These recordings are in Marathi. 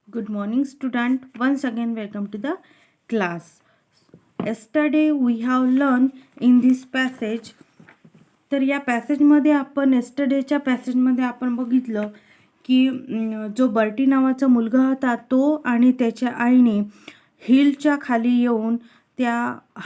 Good morning, student. Once again, welcome to the class. Yesterday we have learned in this passage. तर या पॅसेजमध्ये आपण येस्टरडेच्या पॅसेजमध्ये आपण बघितलं की जो बर्टी नावाचा मुलगा होता तो आणि त्याच्या आईने हिलच्या खाली येऊन त्या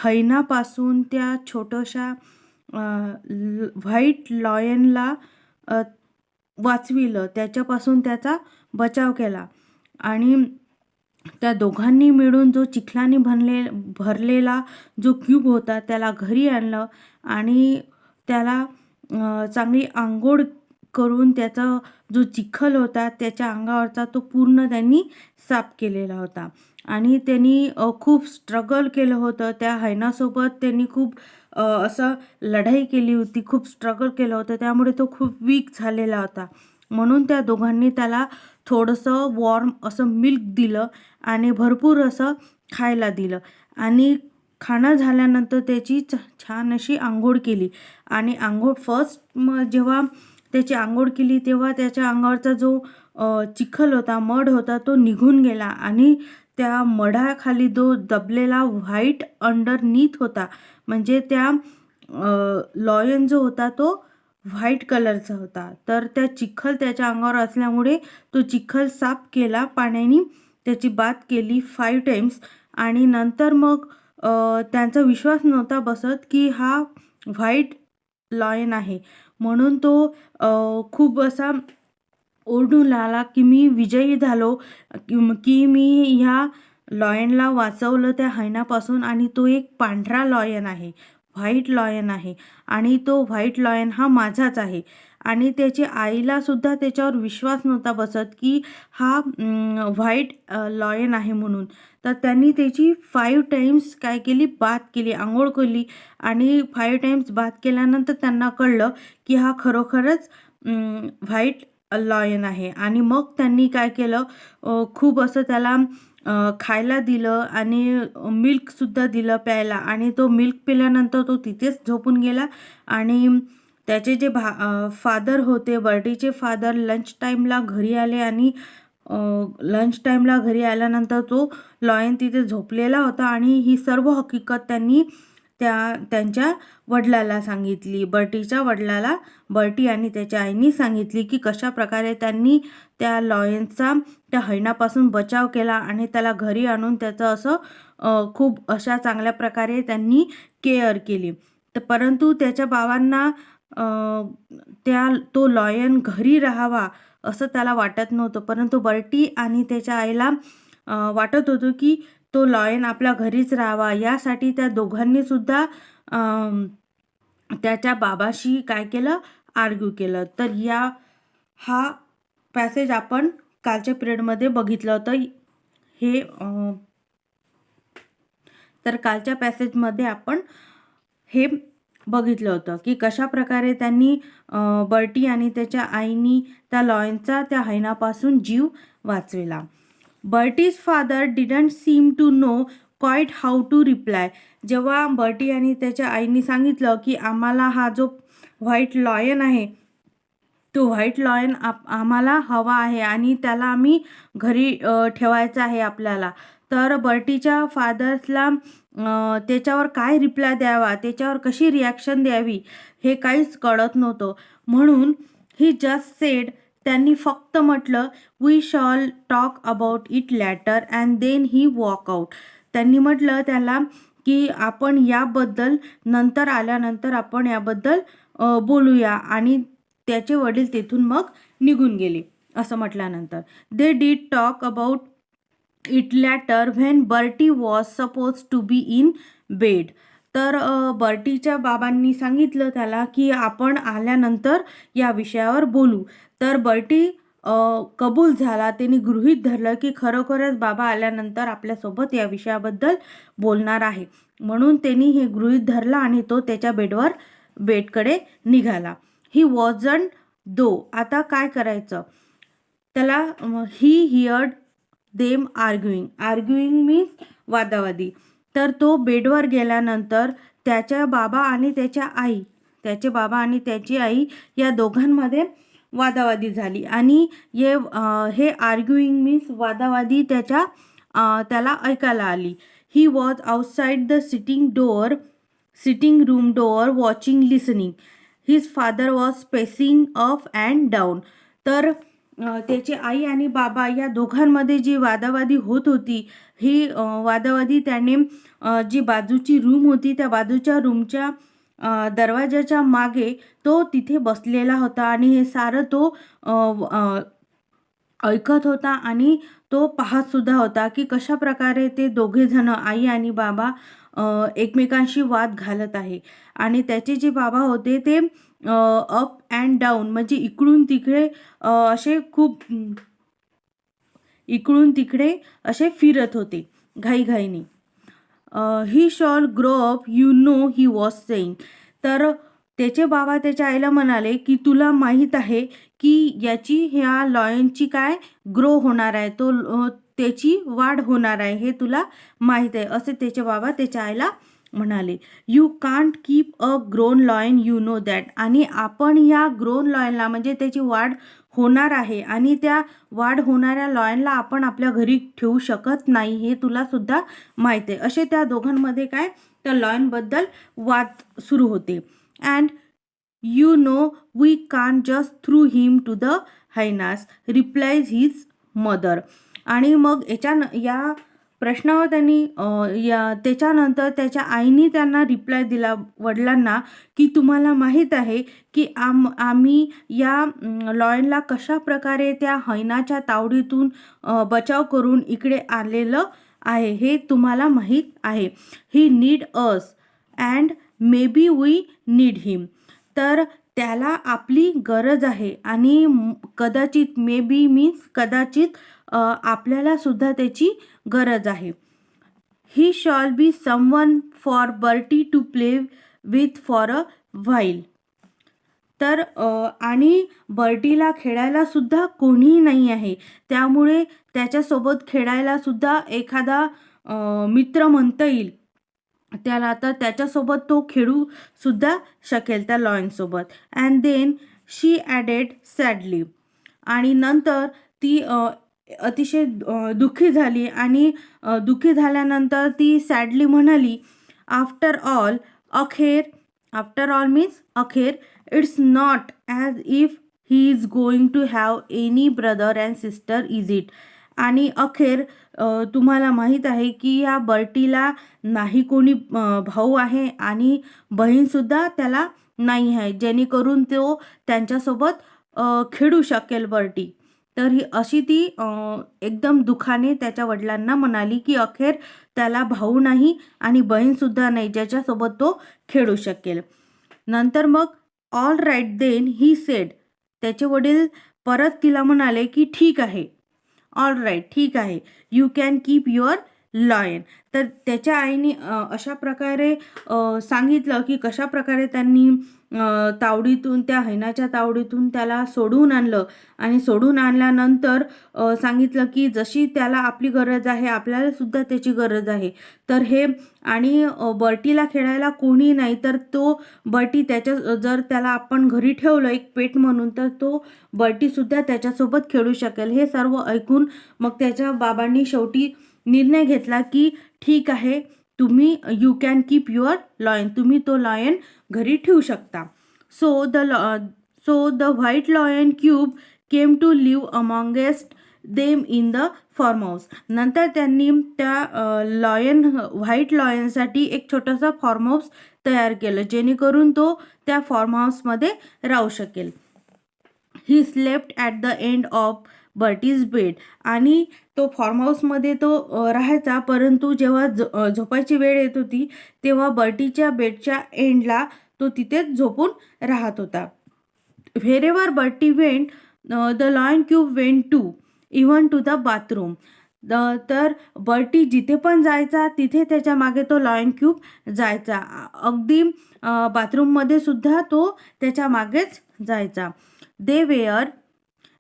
हैनापासून त्या छोट्याशा व्हाईट लॉयनला वाचविलं, त्याच्यापासून त्याचा बचाव केला. आणि त्या दोघांनी मिळून जो चिखलाने भरलेला जो क्यूब होता त्याला घरी आणलं आणि त्याला चांगली आंघोळ करून त्याचा जो चिखल होता त्याच्या अंगावरचा तो पूर्ण त्यांनी साफ केलेला होता. आणि त्यांनी खूप स्ट्रगल केलं होतं त्या हैनासोबत. त्यांनी खूप असं लढाई केली होती, खूप स्ट्रगल केलं होतं, त्यामुळे तो खूप वीक झालेला होता. म्हणून त्या दोघांनी त्याला थोडंसं वॉर्म असं मिल्क दिलं आणि भरपूर असं खायला दिलं. आणि खाणं झाल्यानंतर त्याची छान अशी आंघोळ केली. आणि आंघोळ जेव्हा त्याची आंघोळ केली तेव्हा त्याच्या अंगावरचा जो चिखल होता, मड होता, तो निघून गेला. आणि त्या मडाखाली जो दबलेला व्हाईट अंडरनीथ होता, म्हणजे त्या लॉयन जो होता तो व्हाईट कलरचा होता. तर त्या चिखल त्याच्या अंगावर असल्यामुळे तो चिखल साफ केला पाण्याने, त्याची बाथ केली 5 टाइम्स. आणि नंतर मग त्यांचा विश्वास नव्हता बसत की हा व्हाईट लॉयन आहे. म्हणून तो खूप असा ओरडून आला की मी विजयी झालो, की मी ह्या लॉयनला वाचवलं त्या हैनापासून. आणि तो एक पांढरा लॉयन आहे, व्हाईट लॉयन आहे, आणि तो व्हाईट लॉयन हा माझाच आहे. आणि त्याची आईला सुद्धा त्याच्यावर विश्वास नव्हता बसत की हा व्हाईट लॉयन आहे म्हणून. तर त्यांनी त्याची 5 टाइम्स काय केली, बाथ केली, आंघोळ केली. आणि 5 टाइम्स बाथ केल्यानंतर त्यांना कळलं की हा खरोखरच व्हाईट लॉयन आहे. आणि मग त्यांनी काय केलं, खूप असं त्याला खायला दिलं आणि मिल्कसुद्धा दिलं प्यायला. आणि तो मिल्क पिल्यानंतर तो तिथेच झोपून गेला. आणि त्याचे जे फादर होते, बर्टीचे फादर, लंच टाईमला घरी आले. आणि लंच टाईमला घरी आल्यानंतर तो लॉयन तिथे झोपलेला होता. आणि ही सर्व हकीकत त्यांनी त्यांच्या वडिलाला सांगितली, बर्टीच्या वडिलाला. बर्टी आणि त्याच्या आईनी सांगितली की कशा प्रकारे त्यांनी त्या लॉयनचा त्या हैनापासून बचाव केला आणि त्याला घरी आणून त्याचं असं खूप अशा चांगल्या प्रकारे त्यांनी केअर केली. तर परंतु त्याच्या बाबांना तो लॉयन घरी राहावा असं त्याला वाटत नव्हतं. परंतु बर्टी आणि त्याच्या आईला वाटत होतं की तो लॉयन आपल्या घरीच राहावा. यासाठी त्या दोघांनी सुद्धा त्याच्या बाबाशी काय केलं, आर्ग्यू केलं. तर हा पॅसेज आपण कालच्या पिरियडमध्ये बघितलं होतं. तर कालच्या पॅसेजमध्ये आपण हे बघितलं होतं की कशा प्रकारे त्यांनी बर्टी आणि त्याच्या आईनी त्या लॉयनचा त्या हैनापासून जीव वाचविला. Bertie's father didn't seem to know quite how to reply. जेव्हा बर्टी आणि त्याच्या आईनी सांगितलं की आम्हाला हा जो व्हाईट लॉयन आहे, तो व्हाईट लॉयन आम्हाला हवा आहे आणि त्याला आम्ही घरी ठेवायचा आहे आपल्याला, तर बर्टीच्या फादर्सला त्याच्यावर काय रिप्लाय द्यावा, त्याच्यावर कशी रिॲक्शन द्यावी हे काहीच कळत नव्हतं. म्हणून ही जस्ट सेड, त्यांनी फक्त म्हटलं we shall talk about it later and then he walk out. त्यांनी म्हटलं त्याला की आपण याबद्दल नंतर आल्यानंतर आपण याबद्दल बोलूया. आणि त्याचे वडील तेथून मग निघून गेले. असं म्हटल्यानंतर they did talk about it later when Bertie was suppose to be in bed. तर बर्टीच्या बाबांनी सांगितलं त्याला की आपण आल्यानंतर या विषयावर बोलू. तर बर्टी कबूल झाला, त्यांनी गृहीत धरलं की खरोखरच बाबा आल्यानंतर आपल्यासोबत या विषयाबद्दल बोलणार आहे. म्हणून त्यांनी हे गृहीत धरलं आणि तो त्याच्या बेडकडे निघाला. ही वॉजंट दो. आता काय करायचं त्याला, ही हिअर्ड देम आर्ग्युइंग मीन्स वादावादी. तर तो बेडवर गेल्यानंतर त्याचे बाबा आणि त्याची आई या दोघांमध्ये वादावादी झाली. आणि हे आर्ग्युइंग मीन्स वादावादी त्याला ऐकायला आली. He was outside the sitting room door watching listening. His father was spacing up and down. तर त्याचे आई आणि बाबा या दोघांमध्ये जी वादावादी होत होती, ही वादावादी त्याने जी बाजूची रूम होती त्या बाजूच्या रूमच्या दरवाजाच्या मागे तो तिथे बसलेला होता आणि हे सारं तो ऐकत होता आणि तो पाहत सुद्धा होता की कशा प्रकारे ते दोघे जण आई आणि बाबा एकमेकांशी वाद घालत आहे. आणि त्याचे जे बाबा होते ते अप अँड डाऊन म्हणजे इकडून तिकडे असे फिरत होते घाईघाईने. He shall grow up you know he was saying. तर त्याचे बाबा त्याच्या आईला म्हणाले की तुला माहीत आहे की ह्या लॉयनची काय ग्रो होणार आहे, त्याची वाढ होणार आहे, हे तुला माहीत आहे, असे त्याचे बाबा त्याच्या आईला म्हणाले. You can't keep a grown lion you know that. आणि आपण ह्या ग्रोन लॉयनला म्हणजे त्याची वाढ होणार आहे आणि त्या वाढ होणाऱ्या लॉयनला आपण आपल्या घरी ठेवू शकत नाही, हे तुला सुद्धा माहीत आहे. असे त्या दोघांमध्ये काय त्या लॉयनबद्दल वाद सुरू होते. And you know we can't just throw him to the hyenas replies his mother. आणि मग या प्रश्नावर त्यांनी त्याच्यानंतर त्याच्या आईने त्यांना रिप्लाय दिला वडिलांना की तुम्हाला माहीत आहे की आम्ही या लॉयनला कशा प्रकारे त्या हैनाच्या तावडीतून बचाव करून इकडे आलेलं आहे, हे तुम्हाला माहीत आहे. He need us and maybe we need him. तर त्याला आपली गरज आहे आणि कदाचित मे बी मीन्स कदाचित आपल्याला सुद्धा त्याची गरज आहे. He shall be someone for Bertie to play with for a while. तर आणि बर्टीला खेळायला सुद्धा कोणीही नाही आहे, त्यामुळे त्याच्यासोबत खेळायला सुद्धा एखादा मित्र म्हणता येईल त्याला, तर त्याच्यासोबत तो खेळू सुद्धा शकेल त्या लॉयनसोबत. And then she added sadly. आणि नंतर ती अतिशय दुःखी झाली आणि दुःखी झाल्यानंतर ती सॅडली म्हणाली, आफ्टर ऑल मीन्स अखेर it's not as if he is going to have any brother and sister is it. आणि अखेर तुम्हाला माहीत आहे की या बर्टीला नाही कोणी भाऊ आहे आणि बहीणसुद्धा त्याला नाही आहे, जेणेकरून तो त्यांच्यासोबत खेळू शकेल बर्टी. तर अशी ती एकदम दुःखाने त्याच्या वडिलांना म्हणाली की अखेर त्याला भाऊ नाही आणि बहीणसुद्धा नाही ज्याच्यासोबत तो खेळू शकेल. नंतर मग all right then he said. त्याचे वडील परत तिला म्हणाले की ठीक आहे, ऑल राईट ठीक आहे, you can keep your lion. तर त्याच्या आईने अशा प्रकारे सांगितलं की कशा प्रकारे त्यांनी तावडीतून त्या हैनाच्या तावडीतून त्याला सोडवून आणलं आणि सोडून आणल्यानंतर सांगितलं की जशी त्याला आपली गरज आहे आपल्याला सुद्धा त्याची गरज आहे. तर हे आणि बर्टीला खेळायला कोणी नाही, तर तो बर्टी जर त्याला आपण घरी ठेवलं एक पेट म्हणून, तर तो बर्टीसुद्धा त्याच्यासोबत खेळू शकेल. हे सर्व ऐकून मग त्याच्या बाबांनी शेवटी निर्णय घेतला की ठीक आहे, you can keep your lion, तुम्ही तो लॉयन घरी ठेवू शकता. So the white lion cub came to live amongst them in the farm house. नंतर त्यांनी त्या व्हाईट लॉयनसाठी एक छोटंसं फार्म हाऊस तयार केलं, जेणेकरून तो त्या फार्म हाऊसमध्ये राहू शकेल. He slept at the end of Bertie's bed. आणि तो फार्म हाऊसमध्ये तो राहायचा, परंतु जेव्हा झोपायची वेळ येत होती तेव्हा बर्टीच्या बेडच्या एंडला तो तिथेच झोपून राहत होता. Wherever Bertie went the lion cub went too, even to the bathroom. तर बर्टी जिथे पण जायचा तिथे त्याच्या मागे तो लॉयन क्यूब जायचा, अगदी बाथरूममध्ये सुद्धा तो त्याच्या मागेच जायचा. They were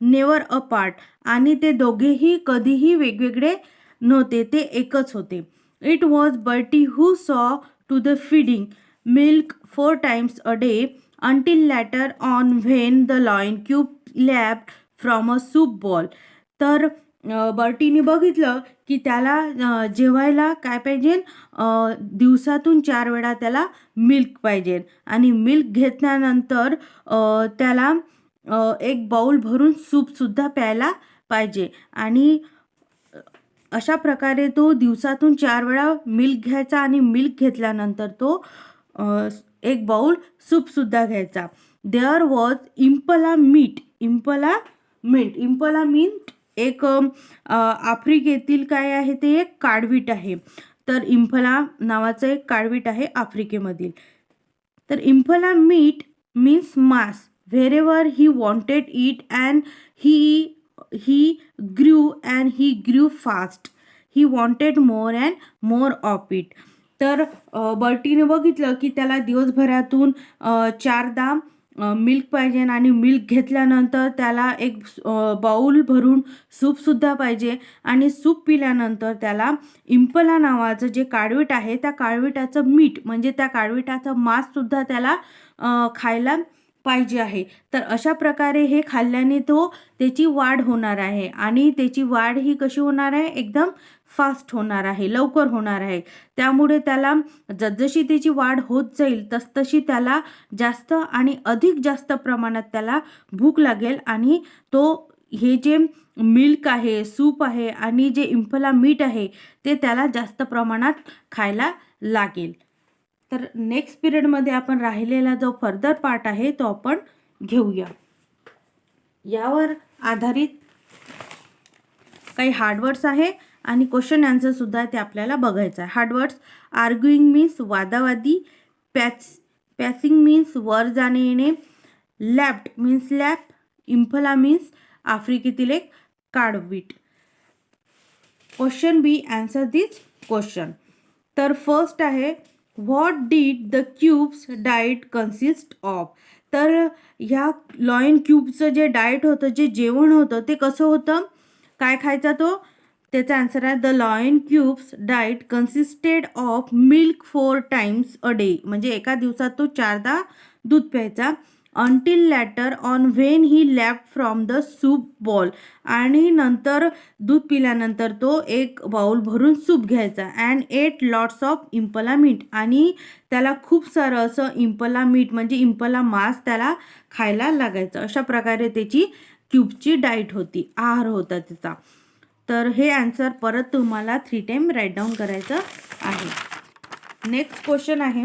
never apart. आणि ते दोघेही कधीही वेगवेगळे नव्हते, ते एकच होते. It was Bertie who saw to the feeding milk 4 times a day until later on when the lion cube leapt from a soup bowl. तर बर्टीने बघितलं की त्याला जेवायला काय पाहिजे, दिवसातून 4 वेळा त्याला मिल्क पाहिजे आणि मिल्क घेतल्यानंतर त्याला एक बाउल भरून सूपसुद्धा प्यायला पाहिजे आणि अशा प्रकारे तो दिवसातून 4 वेळा मिल्क घ्यायचा आणि मिल्क घेतल्यानंतर तो एक बाउल सूपसुद्धा घ्यायचा. There was impala meat. Impala meat एक आफ्रिकेतील काय आहे ते एक काळवीट आहे. तर इम्फला नावाचं एक काळवीट आहे आफ्रिकेमधील. तर इम्फला मीट मीन्स मास. Whenever he wanted it and he grew fast. He wanted more and more of it. तर बर्टीने बघितलं की त्याला दिवसभरातून 4दा मिल्क पाहिजे आणि मिल्क घेतल्यानंतर त्याला एक बाउल भरून सूपसुद्धा पाहिजे आणि सूप पिल्यानंतर त्याला इम्पला नावाचं जे काळवीट आहे त्या काळविटाचं मीठ म्हणजे त्या काळविटाचं मांससुद्धा त्याला खायला पाहिजे आहे. तर अशा प्रकारे हे खाल्ल्याने त्याची वाढ होणार आहे आणि त्याची वाढ ही कशी होणार आहे, एकदम फास्ट होणार आहे, लवकर होणार आहे. त्यामुळे त्याला जसजशी त्याची वाढ होत जाईल तसतशी त्याला जास्त आणि अधिक जास्त प्रमाणात त्याला भूक लागेल आणि हे जे मिल्क आहे, सूप आहे आणि जे इम्फला मीठ आहे ते त्याला जास्त प्रमाणात खायला लागेल. तर नेक्स्ट पिरियडमध्ये आपण राहिलेला जो फर्दर पार्ट आहे तो आपण घेऊया. यावर आधारित काही हार्डवर्ड्स आहे आणि क्वेश्चन आन्सर सुद्धा ते आपल्याला बघायचं आहे. हार्डवर्ड्स: आर्ग्युइंग मीन्स वादावादी, पॅसिंग मीन्स वर जाणे येणे, lapped means lap, impala means आफ्रिकेतील एक काळवीट. Question B, answer this question. तर फर्स्ट आहे, what did the cubs diet consist of. तर ह्या लॉयन क्यूबचं जे डाएट होतं, जे जेवण होतं ते कसं होतं, काय खायचा तो, त्याचा आन्सर आहे the lion cub's diet consisted of milk 4 times a day. म्हणजे एका दिवसात तो 4दा दूध प्यायचा. Until later on when he lapped from the soup bowl. आणि नंतर दूध पिल्यानंतर तो एक बाउल भरून सूप घ्यायचा. And ate lots of impala meat. आणि त्याला खूप सारं असं इम्पला मीट म्हणजे इम्पला मांस त्याला खायला लागायचं. अशा प्रकारे त्याची क्यूबची डाएट होती, आहार होता त्याचा. तर हे आन्सर परत तुम्हाला 3 टाइम राईट डाऊन करायचं आहे. नेक्स्ट क्वेश्चन आहे,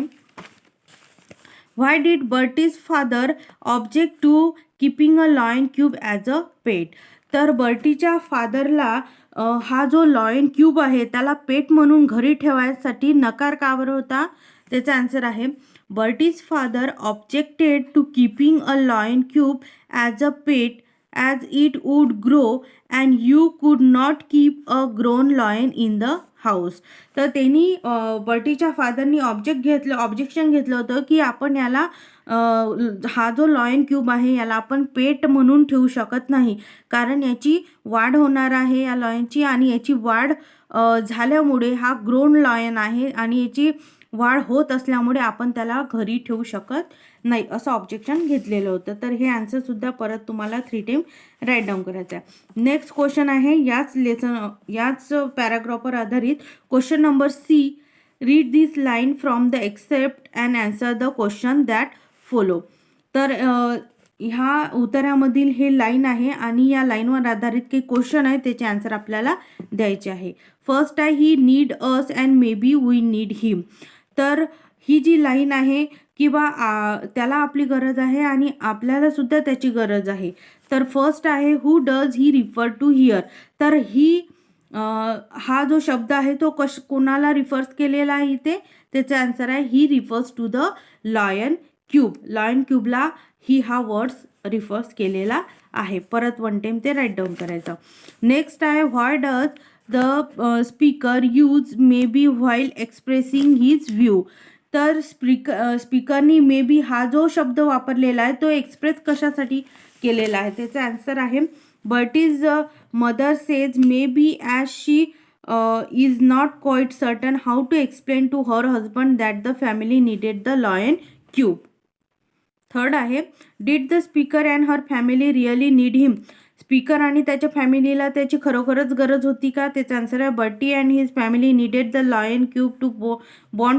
why did Bertie's father object to keeping a lion cub as a pet. तर बर्टीच्या फादरला हा जो लॉयन क्यूब आहे त्याला पेट म्हणून घरी ठेवायसाठी नकार का बरं होता. त्याचा आन्सर आहे, Bertie's father objected to keeping a lion cub as a pet as it would grow and you could not keep a grown lion in the house. तर त्यांनी बर्टीच्या फादरनी ऑब्जेक्शन घेतलं होतं की आपण याला हा जो लॉयन क्यूब आहे याला आपण पेट म्हणून ठेवू शकत नाही, कारण याची वाढ होणार आहे या लॉयनची आणि याची वाढ झाल्यामुळे हा ग्रोन लॉयन आहे आणि याची वाढ होत असल्यामुळे आपण त्याला घरी ठेवू शकत नाही, असं ऑब्जेक्शन घेतलेलं होतं. तर हे आन्सरसुद्धा परत तुम्हाला 3 टाइम राईट डाऊन करायचं आहे. नेक्स्ट क्वेश्चन आहे, याच पॅराग्राफवर आधारित question number C. Read this line from the extract and answer the question that follow. तर ह्या उत्तरामधील हे लाईन आहे आणि या लाईनवर आधारित काही क्वेश्चन आहे, त्याचे आन्सर आपल्याला द्यायचे आहे. फर्स्ट आहे, he need us and maybe we need him. तर ही जी लाईन आहे किंवा त्याला आपली गरज आहे आणि आपल्याला सुद्धा त्याची गरज आहे. तर फर्स्ट आहे, who does he refer to here. तर हा जो शब्द आहे तो कोणाला रिफर्स केलेला आहे इथे, त्याचा आन्सर आहे he refers to the lion cub. Lion क्यूबला हा वर्ड्स रिफर्स केलेला आहे. परत 1 टाइम ते राईट डाऊन करायचं. नेक्स्ट आहे, why does the speaker use maybe while expressing his view. तर स्पीकरनी मे बी हा जो शब्द वापरलेला आहे तो एक्सप्रेस कशासाठी केलेला आहे, त्याचा आन्सर आहे, Bertie's mother says maybe as she is not quite certain how to explain to her husband that the family needed the lion cub. Third आहे, did the speaker and her family really need him? Speaker आणि त्याच्या फॅमिलीला त्याची खरोखरच गरज होती का? त्याचा आन्सर आहे, Bertie and his family needed the lion cub to bond